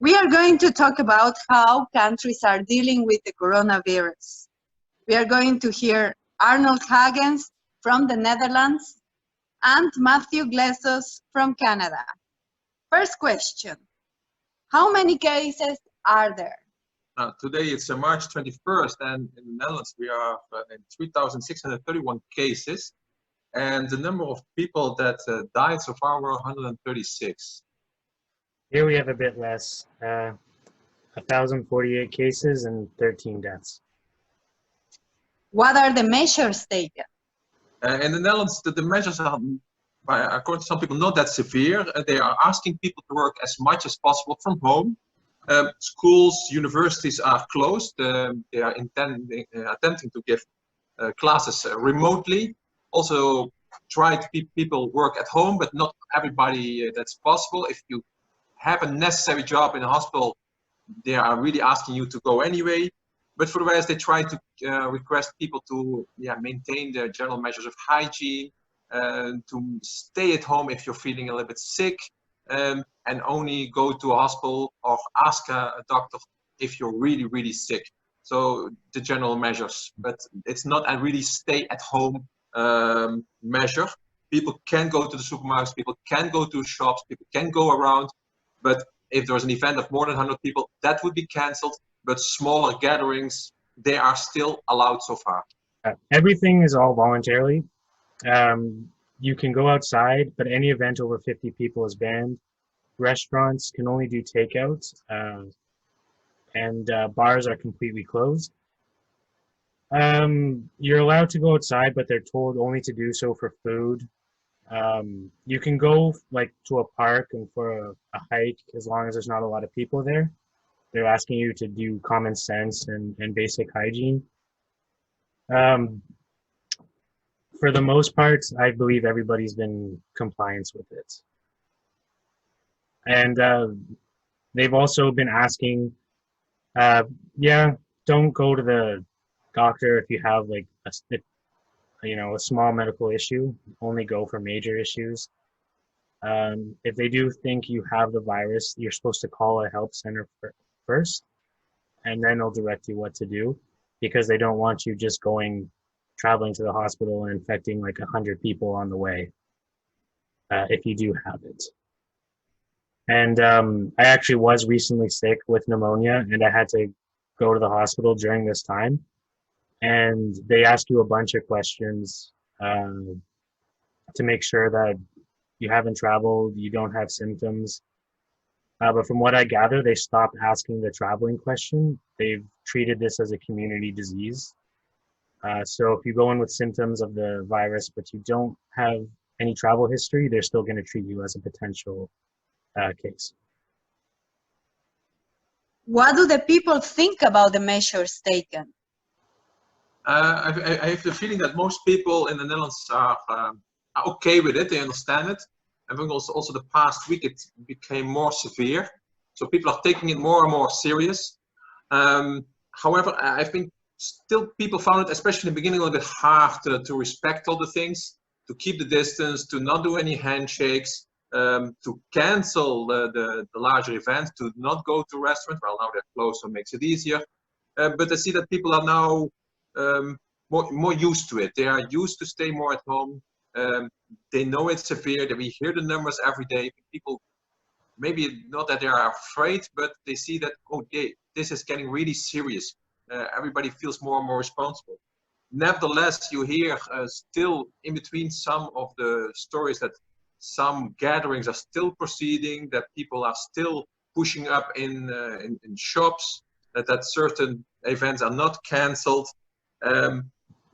We are going to talk about how countries are dealing with the coronavirus. We are going to hear Arnold Hagens from the Netherlands and Matthew Glezos from Canada. First question, how many cases are there? Today it's March 21st, and in the Netherlands we are in 3,631 cases, and the number of people that died so far were 136. Here we have a bit less, 1,048 cases and 13 deaths. What are the measures taken? In the Netherlands, the measures are, according to some people, not that severe. They are asking people to work as much as possible from home. Schools, universities are closed. They are attempting to give classes remotely. Also try to keep people work at home, but not everybody that's possible. If you have a necessary job in a hospital, they are really asking you to go anyway. But for the rest, they try to request people to maintain their general measures of hygiene, to stay at home if you're feeling a little bit sick, and only go to a hospital or ask a doctor if you're really, really sick. So the general measures, but it's not a really stay at home measure. People can go to the supermarkets, people can go to shops, people can go around, but if there's an event of more than 100 people, that would be cancelled. But smaller gatherings, they are still allowed so far. Everything is all voluntarily. You can go outside, but any event over 50 people is banned. Restaurants can only do takeout, and bars are completely closed. You're allowed to go outside, but they're told only to do so for food. You can go like to a park and for a hike as long as there's not a lot of people there. They're asking you to do common sense and basic hygiene. For the most part, I believe everybody's been in compliance with it. And they've also been asking, don't go to the doctor if you have like a small medical issue. Only go for major issues. If they do think you have the virus, you're supposed to call a help center first, and then they'll direct you what to do, because they don't want you just traveling to the hospital and infecting like 100 people on the way if you do have it. And I actually was recently sick with pneumonia, and I had to go to the hospital during this time. And they ask you a bunch of questions to make sure that you haven't traveled, you don't have symptoms. But from what I gather, they stopped asking the traveling question. They've treated this as a community disease. So if you go in with symptoms of the virus, but you don't have any travel history, they're still going to treat you as a potential case. What do the people think about the measures taken? I have the feeling that most people in the Netherlands are okay with it. They understand it. I think also the past week it became more severe, so people are taking it more and more serious. However, I think still people found it, especially in the beginning, a little bit hard to respect all the things, to keep the distance, to not do any handshakes, to cancel the larger events, to not go to restaurants. Well, now they're closed, so it makes it easier. But I see that people are now more used to it. They are used to stay more at home. They know it's severe, that we hear the numbers every day. People, maybe not that they are afraid, but they see that, this is getting really serious. Everybody feels more and more responsible. Nevertheless, you hear still in between some of the stories that some gatherings are still proceeding, that people are still pushing up in shops, that certain events are not cancelled.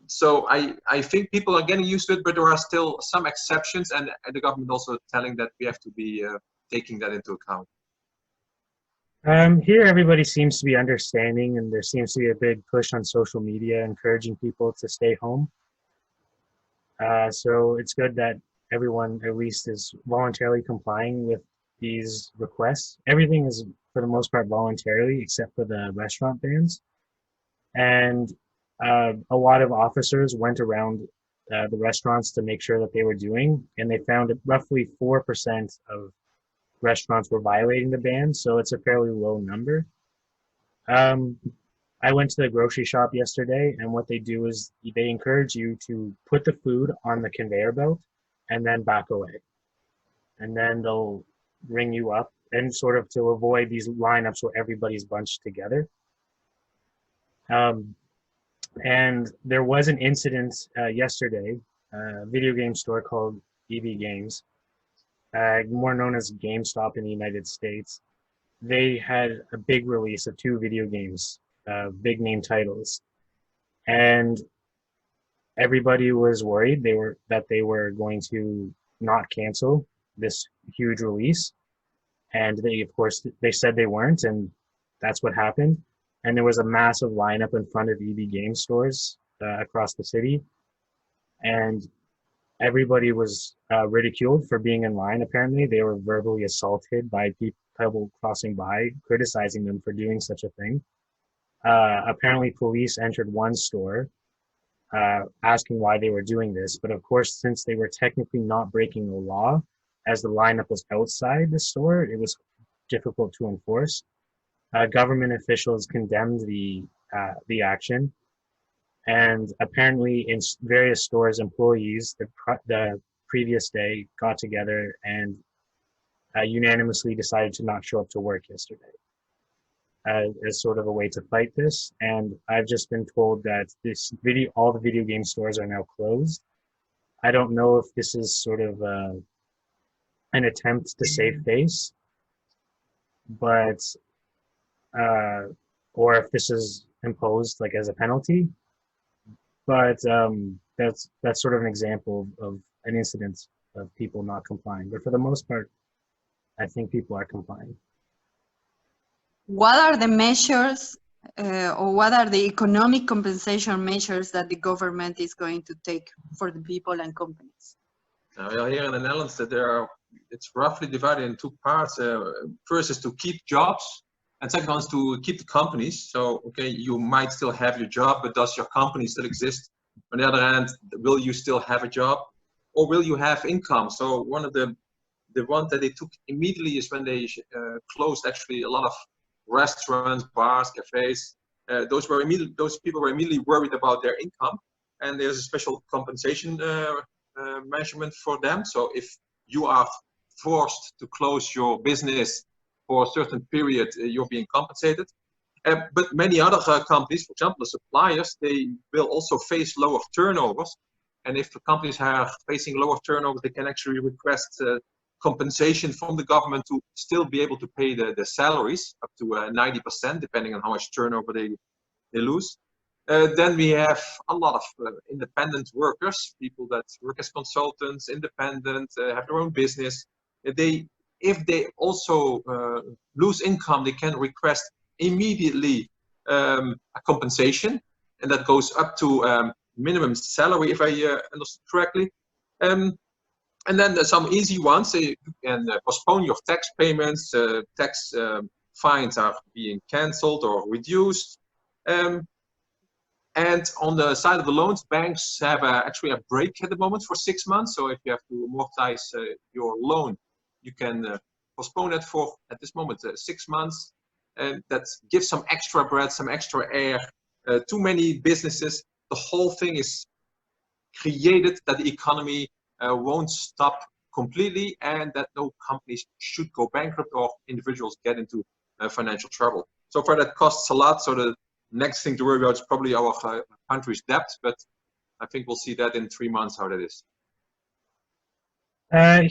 So I think people are getting used to it, but there are still some exceptions, and the government also telling that we have to be taking that into account. Here everybody seems to be understanding, and there seems to be a big push on social media encouraging people to stay home. So it's good that everyone at least is voluntarily complying with these requests. Everything is for the most part voluntarily except for the restaurant bans. And a lot of officers went around the restaurants to make sure that they were doing, and they found that roughly 4% of restaurants were violating the ban, so it's a fairly low number. I went to the grocery shop yesterday, and what they do is they encourage you to put the food on the conveyor belt and then back away. And then they'll ring you up, and sort of to avoid these lineups where everybody's bunched together. And there was an incident yesterday, a video game store called EB Games, more known as GameStop in the United States. They had a big release of 2 video games, big name titles, and everybody was worried that they were going to not cancel this huge release, and they, of course, they said they weren't, and that's what happened. And there was a massive lineup in front of EB Games stores across the city, and everybody was ridiculed for being in line. Apparently, they were verbally assaulted by people crossing by, criticizing them for doing such a thing. Apparently, police entered one store asking why they were doing this. But of course, since they were technically not breaking the law, as the lineup was outside the store, it was difficult to enforce. Government officials condemned the action. And apparently in various stores, employees the previous day got together and unanimously decided to not show up to work yesterday as sort of a way to fight this. And I've just been told that all the video game stores are now closed. I don't know if this is sort of an attempt to save face, but or if this is imposed like as a penalty. But that's sort of an example of an incident of people not complying. But for the most part, I think people are complying. What are the measures or what are the economic compensation measures that the government is going to take for the people and companies? Well, here in the Netherlands, it's roughly divided in 2 parts. First is to keep jobs, and second one is to keep the companies. So, okay, you might still have your job, but does your company still exist? On the other hand, will you still have a job, or will you have income? So one of the ones that they took immediately is when they closed actually a lot of restaurants, bars, cafes. Those people were immediately worried about their income, and there's a special compensation measurement for them. So if you are forced to close your business for a certain period, you're being compensated. But many other companies, for example, the suppliers, they will also face lower turnovers. And if the companies are facing lower turnovers, they can actually request compensation from the government to still be able to pay the salaries up to 90%, depending on how much turnover they lose. Then we have a lot of independent workers, people that work as consultants, independent, have their own business. If they also lose income, they can request immediately a compensation, and that goes up to minimum salary, if I understood correctly. And then there's some easy ones. So you can postpone your tax payments. Tax fines are being cancelled or reduced. And on the side of the loans, banks have actually a break at the moment for 6 months. So if you have to amortize your loan, you can postpone it for, at this moment, 6 months. And that gives some extra breath, some extra air. Too many businesses, the whole thing is created that the economy won't stop completely, and that no companies should go bankrupt or individuals get into financial trouble. So far that costs a lot, so the next thing to worry about is probably our country's debt, but I think we'll see that in 3 months how that is.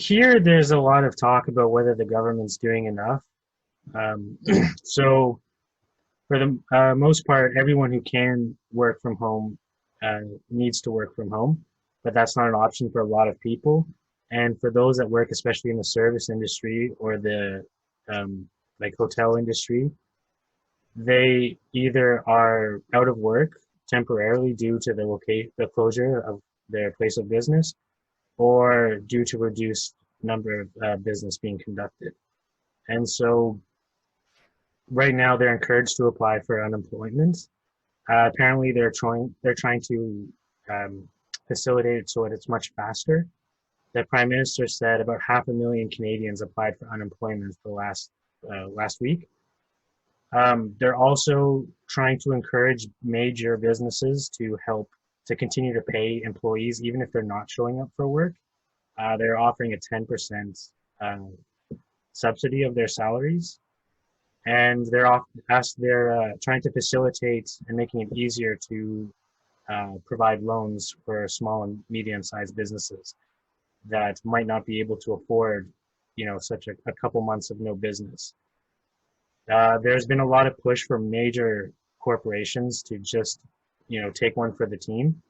Here there's a lot of talk about whether the government's doing enough. So for the most part, everyone who can work from home needs to work from home, but that's not an option for a lot of people. And for those that work, especially in the service industry or the like hotel industry, they either are out of work temporarily due to the closure of their place of business, or due to reduced number of business being conducted. And so right now they're encouraged to apply for unemployment. Apparently they're trying to facilitate it so that it's much faster. the Prime Minister said about 500,000 Canadians applied for unemployment the last week. They're also trying to encourage major businesses to continue to pay employees even if they're not showing up for work. They're offering a 10% subsidy of their salaries, and they're trying to facilitate and making it easier to provide loans for small and medium-sized businesses that might not be able to afford, such a couple months of no business. There's been a lot of push from major corporations to just, take one for the team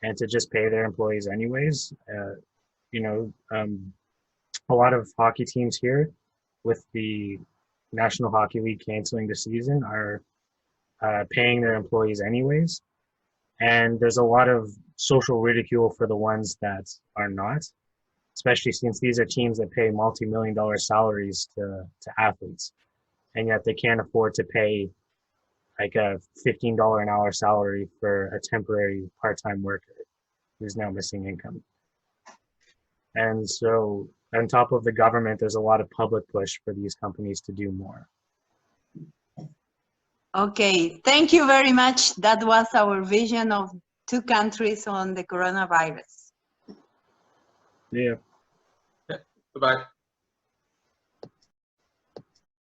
and to just pay their employees anyways. A lot of hockey teams here, with the National Hockey League canceling the season, are paying their employees anyways. And there's a lot of social ridicule for the ones that are not, especially since these are teams that pay multi-million-dollar salaries to athletes. And yet they can't afford to pay like a $15 an hour salary for a temporary part-time worker who's now missing income. And so on top of the government, there's a lot of public push for these companies to do more. Okay, thank you very much. That was our vision of 2 countries on the coronavirus. Yeah. Bye-bye.